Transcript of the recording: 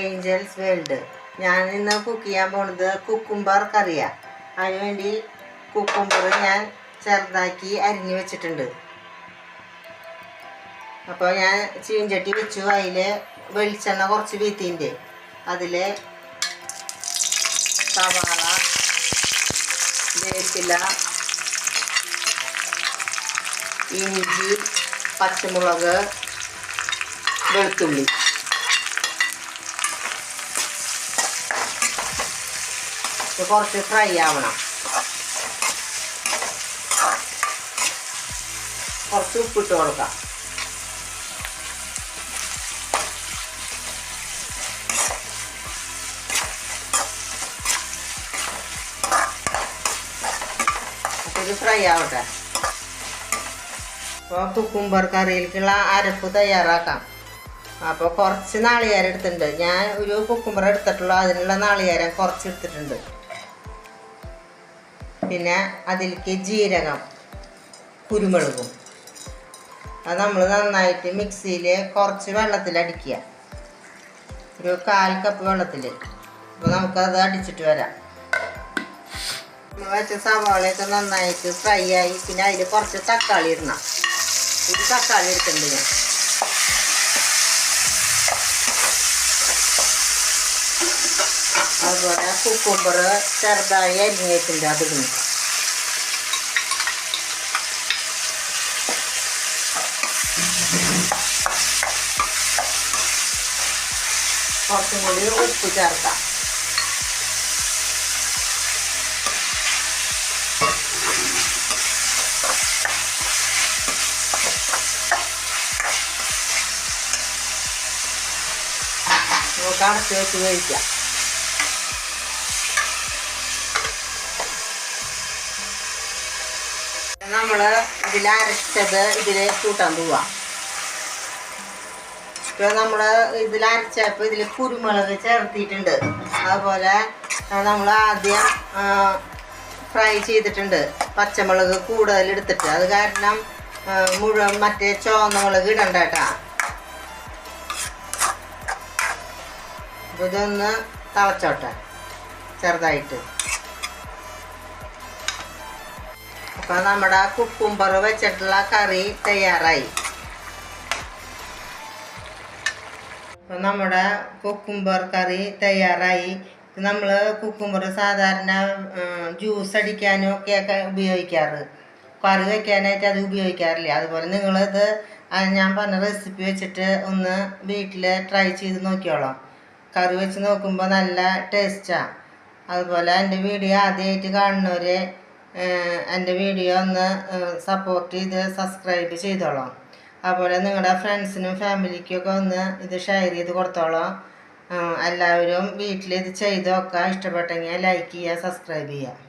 Angeles world. ഞാൻ ഇന്ന് cook ചെയ്യാൻ പോണത് കുക്കുംബർ കറിയാണ്. അതിനുവേണ്ടി കുക്കുംബർ ഞാൻ ചെറുതാക്കി അരിഞ്ഞ് വെച്ചിട്ടുണ്ട്. അപ്പോൾ ഞാൻ ചീഞ്ചട്ടി വെച്ചു. അതിൽ വെളിച്ചെണ്ണ കുറച്ച് വീത്തിൻ്റെ അതിൽ സവാള, വേപ്പില, ഇഞ്ചി, പച്ചമുളക്, വെളുത്തുള്ളി കുറച്ച് ഫ്രൈ ആവണം. കുറച്ച് ഉപ്പിട്ട് കൊടുക്കാം. ഇത് ഫ്രൈ ആവട്ടെ. അപ്പോൾ കുക്കുംബർ കറിയിലേക്കുള്ള അരപ്പ് തയ്യാറാക്കാം. അപ്പോൾ കുറച്ച് നാളികേരം എടുത്തിട്ടുണ്ട്. ഞാൻ ഒരു കുക്കുംബർ എടുത്തിട്ടുള്ളൂ. അതിനുള്ള നാളികേരം കുറച്ച് എടുത്തിട്ടുണ്ട്. പിന്നെ അതിലേക്ക് ജീരകം, കുരുമുളകും അത് നമ്മൾ നന്നായിട്ട് മിക്സിയിൽ കുറച്ച് വെള്ളത്തിലടിക്കുക. ഒരു 1/4 കപ്പ് വെള്ളത്തിൽ. അപ്പോൾ നമുക്കത് അടിച്ചിട്ട് വരാം. നമ്മൾ വെച്ച സവാളയൊക്കെ നന്നായിട്ട് ഫ്രൈ ആയി. പിന്നെ അതിൽ കുറച്ച് തക്കാളി ഇടണം. ഒരു തക്കാളി എടുത്തിട്ടുണ്ട് ഞാൻ. അതുപോലെ കുക്കുംബർ ചെറുതായി അരിഞ്ഞ് വെച്ചിട്ടുണ്ട്. അതിടുന്നു. കുറച്ചും കൂടി ഉപ്പ് ചേർക്കാം. നമുക്ക് അടച്ച് വെച്ച് കഴിക്കാം. നമ്മൾ ഇതിലരച്ചത് ഇതിൽ കൂട്ടാൻ പോവാം. ഇപ്പോൾ നമ്മൾ ഇതിലരച്ചപ്പോൾ ഇതിൽ കുരുമുളക് ചേർത്തിട്ടുണ്ട്. അതുപോലെ നമ്മൾ ആദ്യം ഫ്രൈ ചെയ്തിട്ടുണ്ട്. പച്ചമുളക് കൂടുതൽ എടുത്തിട്ട്, അത് കാരണം മുഴുവൻ മറ്റേ ചുവന്ന മുളക് ഇടണ്ട കേട്ടാ. അപ്പോൾ ഇതൊന്ന് തിളച്ചോട്ടെ ചെറുതായിട്ട്. അപ്പോൾ നമ്മുടെ കുക്കുംബർ വെച്ചിട്ടുള്ള കറി തയ്യാറായി. അപ്പോൾ നമ്മുടെ കുക്കുംബർ കറി തയ്യാറായി. നമ്മൾ കുക്കുംബർ സാധാരണ ജ്യൂസ് അടിക്കാനും ഒക്കെയൊക്കെ ഉപയോഗിക്കാറ്. കറി വയ്ക്കാനായിട്ട് അത് ഉപയോഗിക്കാറില്ല. അതുപോലെ നിങ്ങളിത് ഞാൻ പറഞ്ഞ റെസിപ്പി വെച്ചിട്ട് ഒന്ന് വീട്ടിൽ ട്രൈ ചെയ്ത് നോക്കിയോളാം. കറി വെച്ച് നോക്കുമ്പോൾ നല്ല ടേസ്റ്റാണ്. അതുപോലെ എൻ്റെ വീഡിയോ ആദ്യമായിട്ട് കാണുന്നവർ എൻ്റെ വീഡിയോ ഒന്ന് സപ്പോർട്ട് ചെയ്ത് സബ്സ്ക്രൈബ് ചെയ്തോളാം. അതുപോലെ നിങ്ങളുടെ ഫ്രണ്ട്സിനും ഫാമിലിക്കൊക്കെ ഒന്ന് ഇത് ഷെയർ ചെയ്ത് കൊടുത്തോളാം. എല്ലാവരും വീട്ടിൽ ഇത് ചെയ്ത് നോക്കാം. ഇഷ്ടപ്പെട്ടെങ്കിൽ ലൈക്ക് ചെയ്യുക, സബ്സ്ക്രൈബ് ചെയ്യുക.